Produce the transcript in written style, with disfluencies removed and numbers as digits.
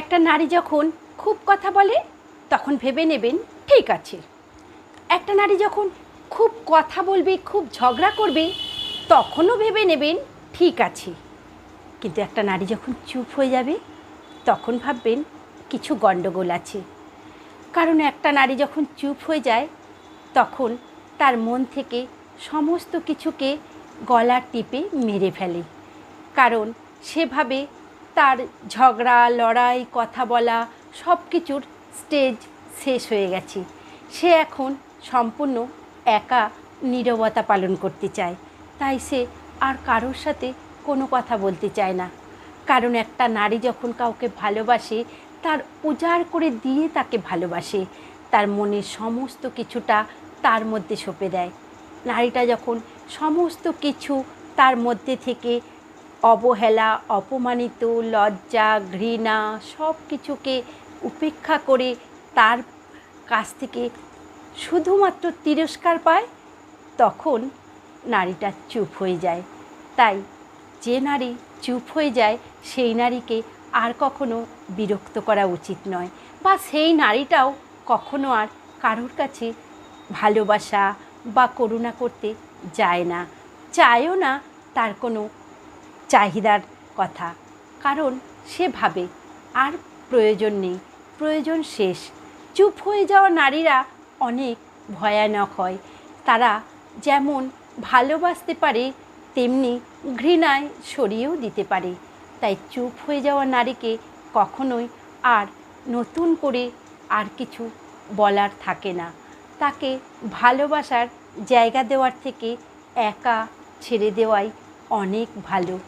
একটা নারী যখন খুব কথা বলে তখন ভেবে নেবেন ঠিক আছে। একটা নারী যখন খুব কথা বলবে, খুব ঝগড়া করবে, তখনও ভেবে নেবেন ঠিক আছে। কিন্তু একটা নারী যখন চুপ হয়ে যাবে তখন ভাববেন কিছু গণ্ডগোল আছে। কারণ একটা নারী যখন চুপ হয়ে যায় তখন তার মন থেকে সমস্ত কিছুকে গলার টিপে মেরে ফেলে। কারণ সেভাবে তার ঝগড়া, লড়াই, কথা বলা সব কিছুর স্টেজ শেষ হয়ে গেছে। সে এখন সম্পূর্ণ একা নীরবতা পালন করতে চায়। তাই সে আর কারোর সাথে কোনো কথা বলতে চায় না। কারণ একটা নারী যখন কাউকে ভালোবাসে তার উজাড় করে দিয়ে তাকে ভালোবাসে, তার মনের সমস্ত কিছুটা তার মধ্যে সঁপে দেয়। নারীটা যখন সমস্ত কিছু তার মধ্যে থেকে অবহেলা, অপমানিত, লজ্জা, ঘৃণা সব কিছুকে উপেক্ষা করে তার কাছ থেকে শুধুমাত্র তিরস্কার পায়, তখন নারীটা চুপ হয়ে যায়। তাই যে নারী চুপ হয়ে যায় সেই নারীকে আর কখনো বিরক্ত করা উচিত নয়, বা সেই নারীটাও কখনো আর কারোর কাছে ভালোবাসা বা করুণা করতে যায় না, চায়ও না তার কোনো চাহিদার কথা। কারণ সে ভাবে আর প্রয়োজন নেই, প্রয়োজন শেষ। চুপ হয়ে যাওয়া নারীরা অনেক ভয়ানক হয়। তারা যেমন ভালোবাসতে পারে তেমনি ঘৃণায় সরিয়েও দিতে পারে। তাই চুপ হয়ে যাওয়া নারীকে কখনোই আর নতুন করে আর কিছু বলার থাকে না। তাকে ভালোবাসার জায়গা দেওয়ার থেকে একা ছেড়ে দেওয়াই অনেক ভালো।